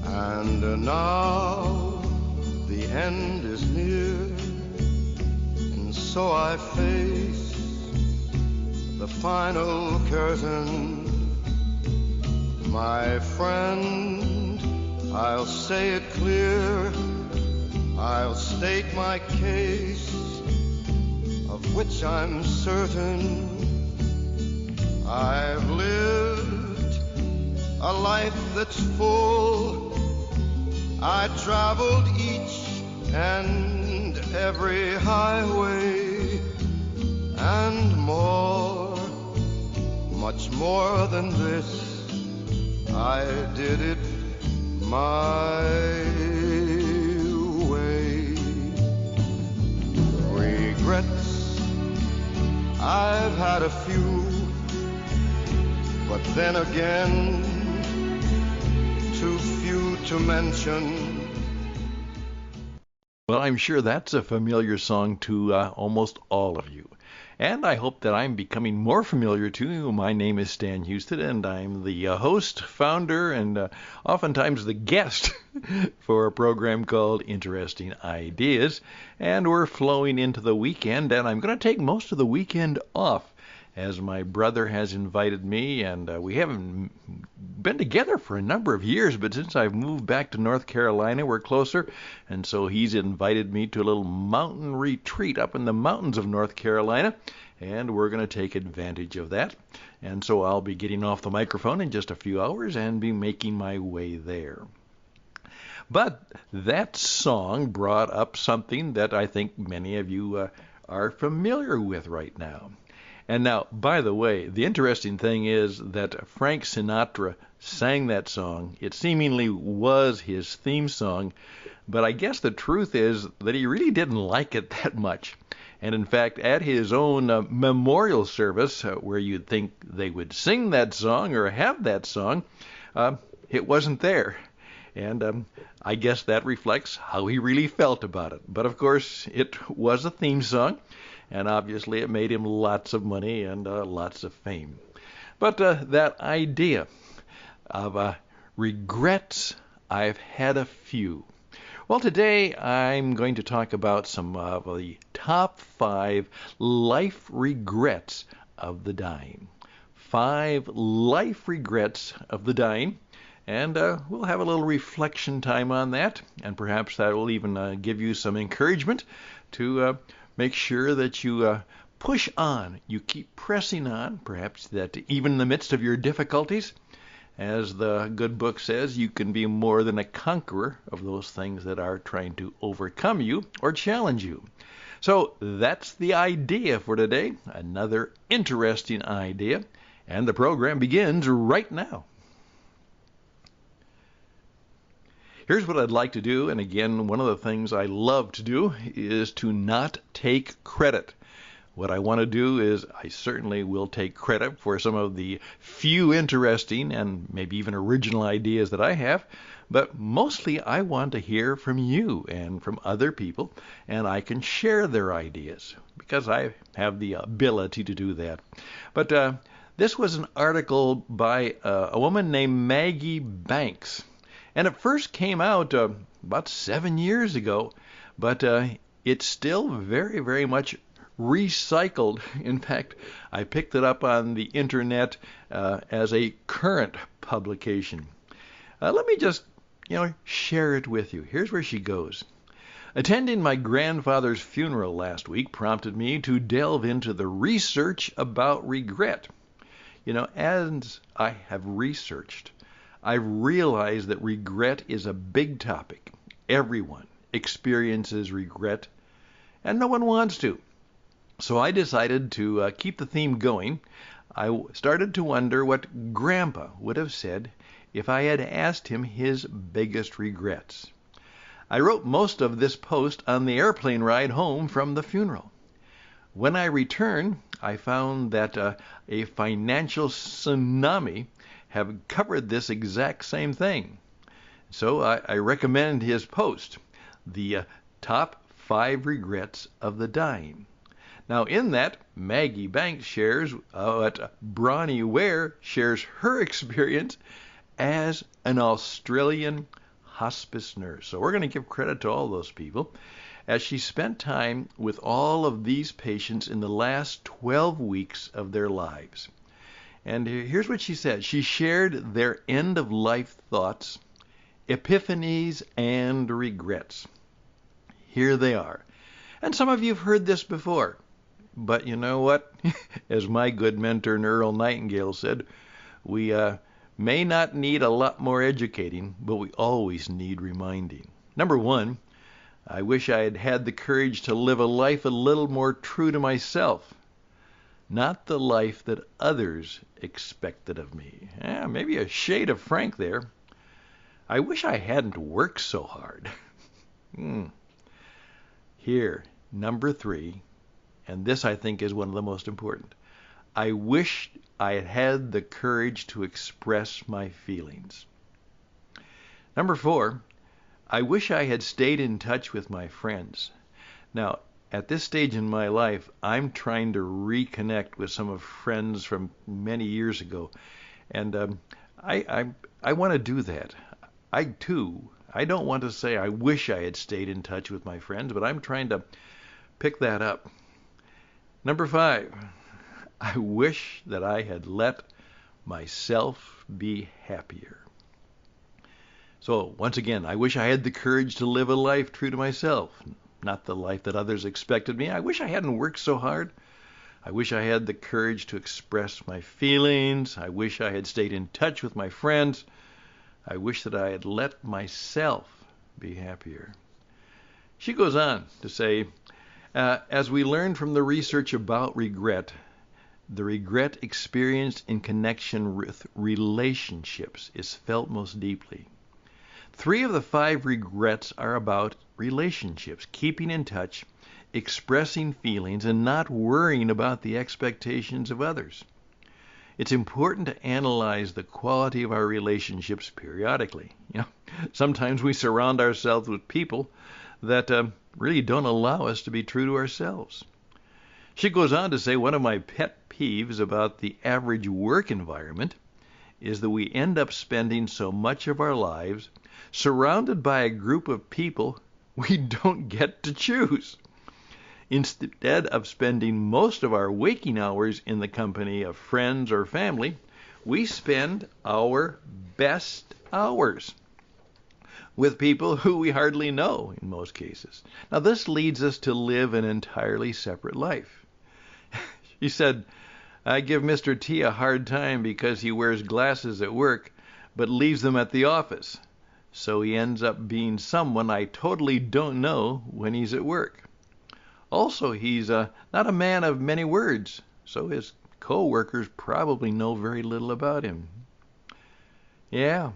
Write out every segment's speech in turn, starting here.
And now the end is near, and so I face the final curtain. My friend, I'll say it clear, I'll state my case, of which I'm certain. I've lived a life that's full. I traveled each and every highway, and more, much more than this, I did it my way. Regrets, I've had a few, but then again, too few to mention. Well, I'm sure that's a familiar song to almost all of you. And I hope that I'm becoming more familiar to you. My name is Stan Houston, and I'm the host, founder, and oftentimes the guest for a program called Interesting Ideas. And we're flowing into the weekend, and I'm going to take most of the weekend off, as my brother has invited me, and we haven't been together for a number of years, but since I've moved back to North Carolina, we're closer, and so he's invited me to a little mountain retreat up in the mountains of North Carolina, and we're going to take advantage of that. And so I'll be getting off the microphone in just a few hours and be making my way there. But that song brought up something that I think many of you are familiar with right now. And now, by the way, the interesting thing is that Frank Sinatra sang that song. It seemingly was his theme song, but I guess the truth is that he really didn't like it that much. And in fact, at his own memorial service, where you'd think they would sing that song or have that song, it wasn't there. And I guess that reflects how he really felt about it. But of course, it was a theme song. And obviously it made him lots of money and lots of fame. But that idea of regrets, I've had a few. Well, today I'm going to talk about some of the top 5 life regrets of the dying. 5 life regrets of the dying. And we'll have a little reflection time on that. And perhaps that will even give you some encouragement to make sure that you push on, you keep pressing on, perhaps that even in the midst of your difficulties, as the good book says, you can be more than a conqueror of those things that are trying to overcome you or challenge you. So that's the idea for today, another interesting idea, and the program begins right now. Here's what I'd like to do, and again, one of the things I love to do is to not take credit. What I want to do is I certainly will take credit for some of the few interesting and maybe even original ideas that I have, but mostly I want to hear from you and from other people, and I can share their ideas because I have the ability to do that. But this was an article by a woman named Maggie Banks. And it first came out about 7 years ago, but it's still very, very much recycled. In fact, I picked it up on the internet as a current publication. Let me just, share it with you. Here's where she goes. Attending my grandfather's funeral last week prompted me to delve into the research about regret. As I have researched, I realize that regret is a big topic. Everyone experiences regret, and no one wants to. So I decided to keep the theme going. I started to wonder what Grandpa would have said if I had asked him his biggest regrets. I wrote most of this post on the airplane ride home from the funeral. When I returned, I found that a financial tsunami have covered this exact same thing. So I recommend his post, the top 5 regrets of the dying. Now in that, Maggie Banks shares what Bronnie Ware shares her experience as an Australian hospice nurse. So we're going to give credit to all those people, as she spent time with all of these patients in the last 12 weeks of their lives. And here's what she said. She shared their end-of-life thoughts, epiphanies, and regrets. Here they are. And some of you have heard this before. But you know what? As my good mentor Earl Nightingale said, we may not need a lot more educating, but we always need reminding. Number 1, I wish I had had the courage to live a life a little more true to myself, not the life that others expected of me. Maybe a shade of Frank there. I wish I hadn't worked so hard. Here, number 3, and this I think is one of the most important. I wish I had had the courage to express my feelings. Number 4, I wish I had stayed in touch with my friends. Now, at this stage in my life, I'm trying to reconnect with some of friends from many years ago, and I want to do that. I don't want to say I wish I had stayed in touch with my friends, but I'm trying to pick that up. Number 5, I wish that I had let myself be happier. So once again, I wish I had the courage to live a life true to myself, not the life that others expected me. I wish I hadn't worked so hard. I wish I had the courage to express my feelings. I wish I had stayed in touch with my friends. I wish that I had let myself be happier. She goes on to say, as we learned from the research about regret, the regret experienced in connection with relationships is felt most deeply. 3 of the 5 regrets are about relationships, keeping in touch, expressing feelings, and not worrying about the expectations of others. It's important to analyze the quality of our relationships periodically. Sometimes we surround ourselves with people that really don't allow us to be true to ourselves. She goes on to say, one of my pet peeves about the average work environment is that we end up spending so much of our lives surrounded by a group of people we don't get to choose. Instead of spending most of our waking hours in the company of friends or family, we spend our best hours with people who we hardly know in most cases. Now this leads us to live an entirely separate life. She said, I give Mr. T a hard time because he wears glasses at work but leaves them at the office. So he ends up being someone I totally don't know when he's at work. Also, he's not a man of many words, so his co-workers probably know very little about him. Yeah,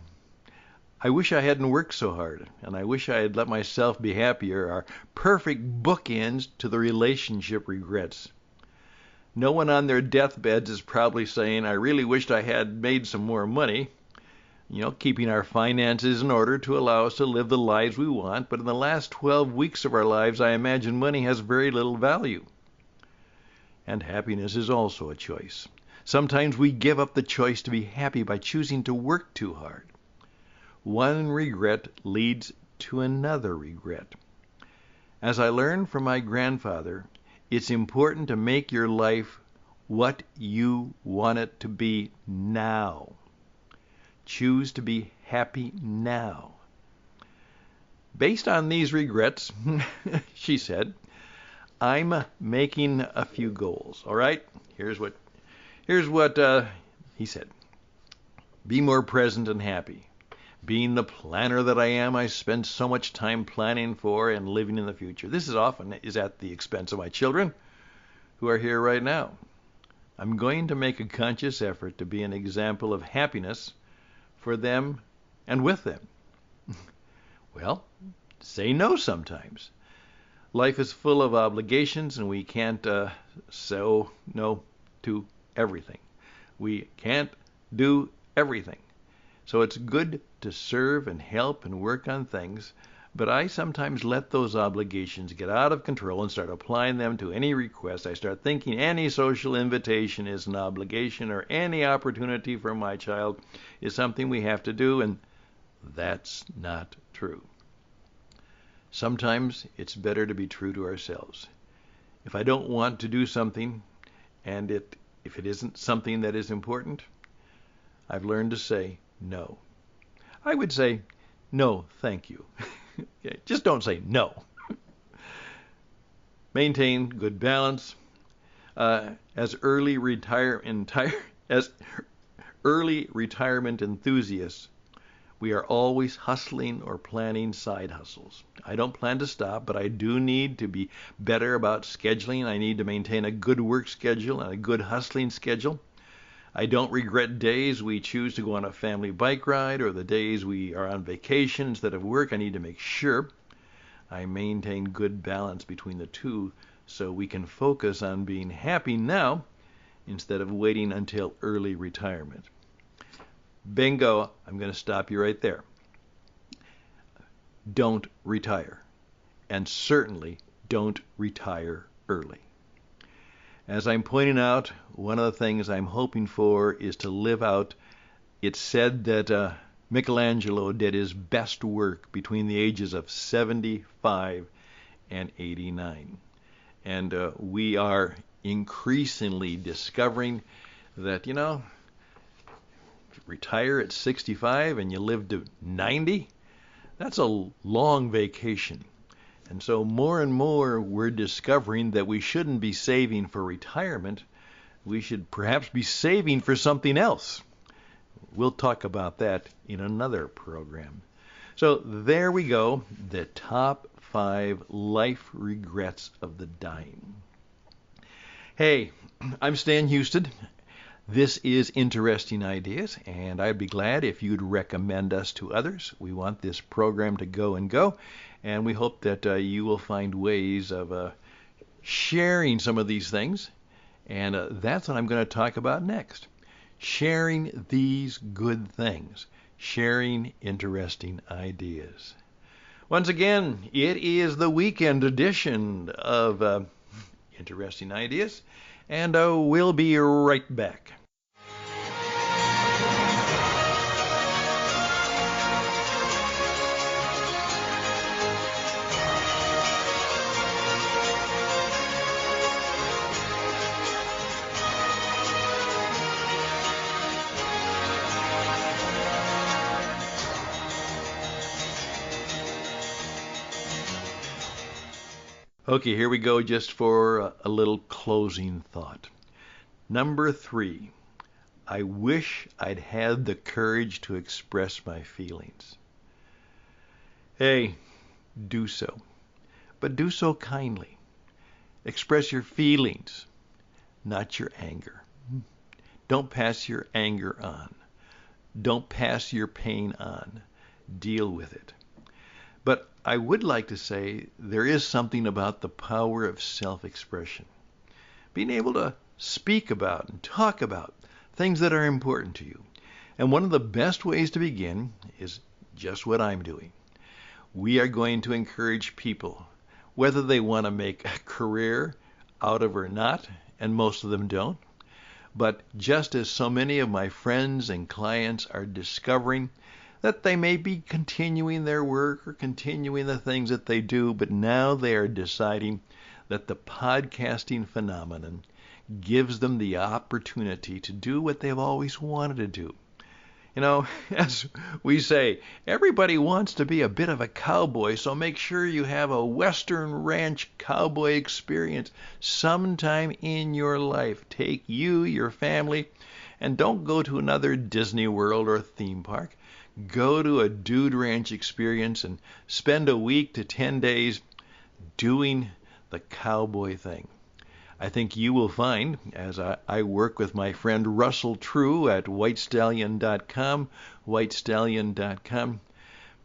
I wish I hadn't worked so hard, and I wish I had let myself be happier, are perfect bookends to the relationship regrets. No one on their deathbeds is probably saying, I really wished I had made some more money. Keeping our finances in order to allow us to live the lives we want, but in the last 12 weeks of our lives, I imagine money has very little value. And happiness is also a choice. Sometimes we give up the choice to be happy by choosing to work too hard. One regret leads to another regret. As I learned from my grandfather, it's important to make your life what you want it to be now. Choose to be happy now. Based on these regrets, she said, I'm making a few goals. All right? Here's what he said. Be more present and happy. Being the planner that I am, I spend so much time planning for and living in the future. This is often at the expense of my children, who are here right now. I'm going to make a conscious effort to be an example of happiness for them and with them. Well, say no sometimes. Life is full of obligations, and we can't say no to everything. We can't do everything. So it's good to serve and help and work on things, but I sometimes let those obligations get out of control and start applying them to any request. I start thinking any social invitation is an obligation, or any opportunity for my child is something we have to do, and that's not true. Sometimes it's better to be true to ourselves. If I don't want to do something, and if it isn't something that is important, I've learned to say no. I would say, no, thank you. Okay, just don't say no. Maintain good balance. As early retirement enthusiasts, we are always hustling or planning side hustles. I don't plan to stop, but I do need to be better about scheduling. I need to maintain a good work schedule and a good hustling schedule. I don't regret days we choose to go on a family bike ride, or the days we are on vacation instead of work. I need to make sure I maintain good balance between the two so we can focus on being happy now instead of waiting until early retirement. Bingo, I'm going to stop you right there. Don't retire, and certainly don't retire early. As I'm pointing out, one of the things I'm hoping for is to live out. It's said that Michelangelo did his best work between the ages of 75 and 89. And we are increasingly discovering that, retire at 65 and you live to 90, that's a long vacation. And so more and more we're discovering that we shouldn't be saving for retirement. We should perhaps be saving for something else. We'll talk about that in another program. So there we go, the top 5 life regrets of the dying. Hey, I'm Stan Houston. This is Interesting Ideas, and I'd be glad if you'd recommend us to others. We want this program to go and go, and we hope that you will find ways of sharing some of these things, and that's what I'm going to talk about next. Sharing these good things, sharing interesting ideas. Once again, it is the weekend edition of Interesting Ideas, and we'll be right back. Okay, here we go just for a little closing thought. Number 3, I wish I'd had the courage to express my feelings. Hey, do so, but do so kindly. Express your feelings, not your anger. Don't pass your anger on. Don't pass your pain on. Deal with it. But I would like to say there is something about the power of self-expression. Being able to speak about and talk about things that are important to you. And one of the best ways to begin is just what I'm doing. We are going to encourage people, whether they want to make a career out of or not, and most of them don't. But just as so many of my friends and clients are discovering that they may be continuing their work or continuing the things that they do, but now they are deciding that the podcasting phenomenon gives them the opportunity to do what they've always wanted to do. As we say, everybody wants to be a bit of a cowboy, so make sure you have a Western ranch cowboy experience sometime in your life. Take you, your family, and don't go to another Disney World or theme park. Go to a dude ranch experience and spend a week to 10 days doing the cowboy thing. I think you will find, as I work with my friend Russell True at whitestallion.com,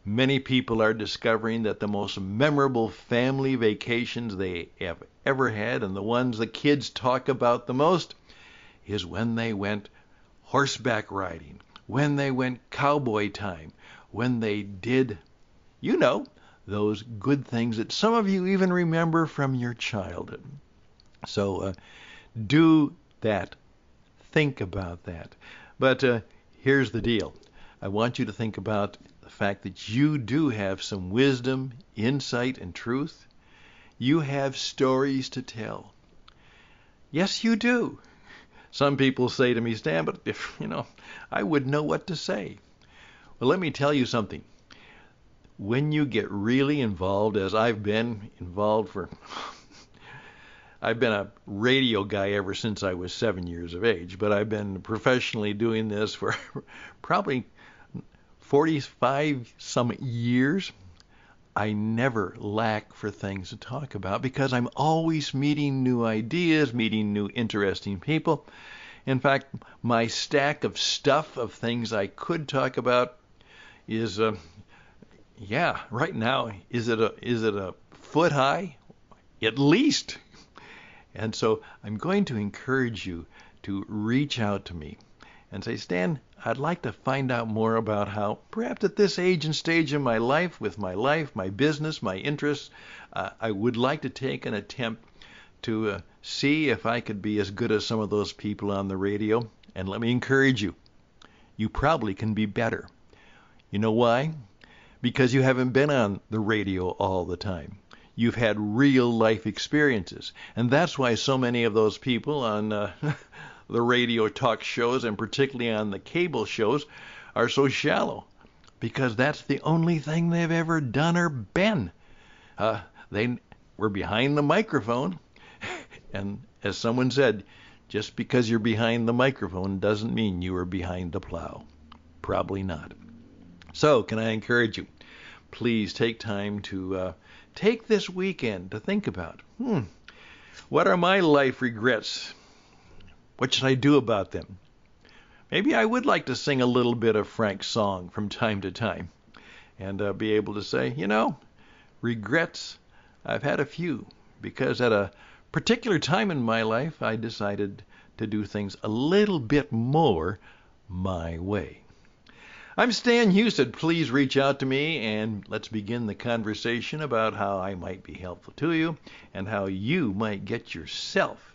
Many people are discovering that the most memorable family vacations they have ever had, and the ones the kids talk about the most, is when they went horseback riding, when they went cowboy time, when they did, those good things that some of you even remember from your childhood. So do that. Think about that. But here's the deal. I want you to think about the fact that you do have some wisdom, insight, and truth. You have stories to tell. Yes, you do. Some people say to me, Stan, but if, I wouldn't know what to say. Well, let me tell you something. When you get really involved, as I've been involved I've been a radio guy ever since I was 7 years of age, but I've been professionally doing this for probably 45 some years. I never lack for things to talk about because I'm always meeting new ideas, meeting new interesting people. In fact, my stack of stuff of things I could talk about is, right now, is it a foot high? At least. And so I'm going to encourage you to reach out to me and say, Stan, I'd like to find out more about how, perhaps at this age and stage in my life, with my life, my business, my interests, I would like to take an attempt to see if I could be as good as some of those people on the radio. And let me encourage you, you probably can be better. You know why? Because you haven't been on the radio all the time. You've had real life experiences. And that's why so many of those people on the radio talk shows, and particularly on the cable shows, are so shallow. Because that's the only thing they've ever done or been. They were behind the microphone. And as someone said, just because you're behind the microphone doesn't mean you are behind the plow. Probably not. So, can I encourage you? Please take time to take this weekend to think about, what are my life regrets? What should I do about them? Maybe I would like to sing a little bit of Frank's song from time to time and be able to say, regrets, I've had a few, because at a particular time in my life, I decided to do things a little bit more my way. I'm Stan Houston. Please reach out to me and let's begin the conversation about how I might be helpful to you and how you might get yourself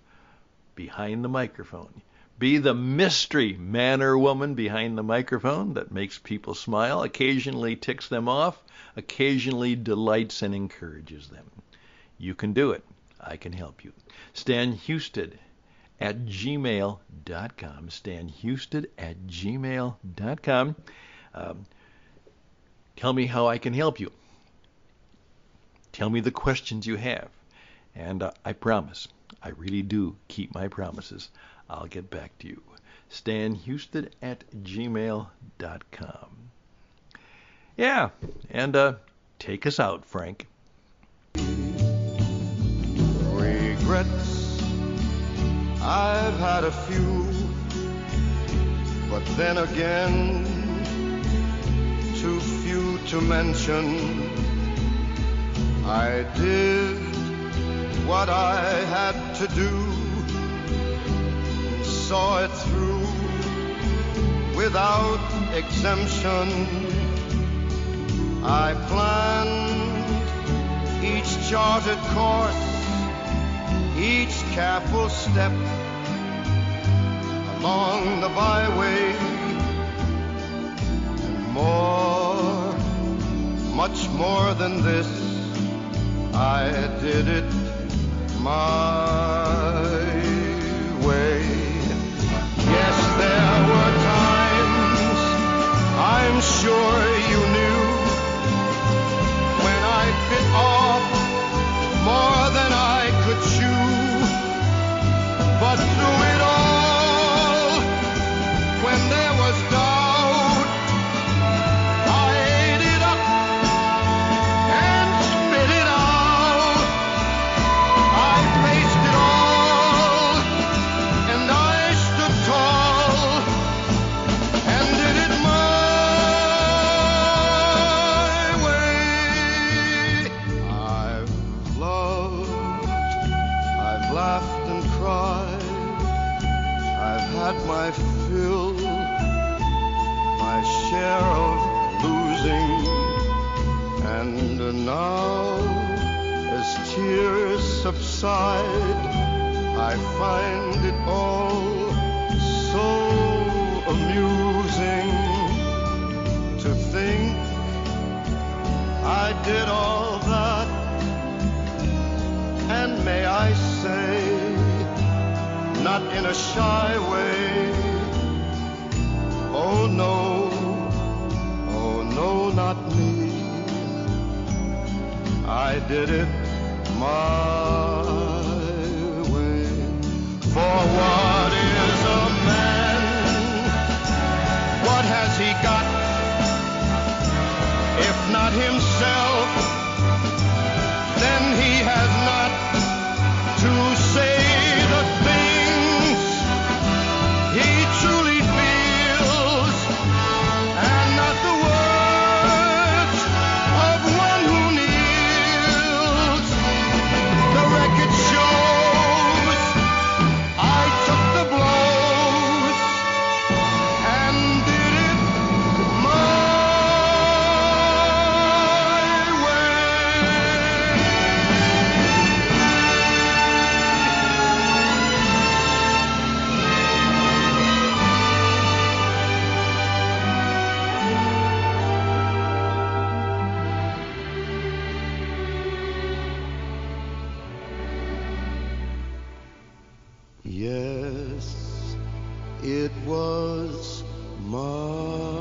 behind the microphone. Be the mystery man or woman behind the microphone that makes people smile, occasionally ticks them off, occasionally delights and encourages them. You can do it. I can help you. StanHouston@gmail.com. StanHouston@gmail.com. Tell me how I can help you. Tell me the questions you have. And I promise, I really do keep my promises. I'll get back to you. StanHouston@gmail.com. Yeah, and take us out, Frank. Regrets, I've had a few, but then again, too few to mention. I did what I had to do, saw it through without exemption. I planned each charted course, each careful step along the byway, and more, much more than this, I did it my way. Yes, there were times, I'm sure you knew, when I bit off more than I could chew. But through it all, when there was doubt, I ate it up and spit it out. I faced it all. side. I find it all so amusing to think I did all that, and may I say, not in a shy way, oh no, not me. I did it my way. For what is a man? What has he got? If not himself, then he has not to say the things he truly feels, and not the words of one who kneels. The record shows I took the blows and did it my Yes, it was my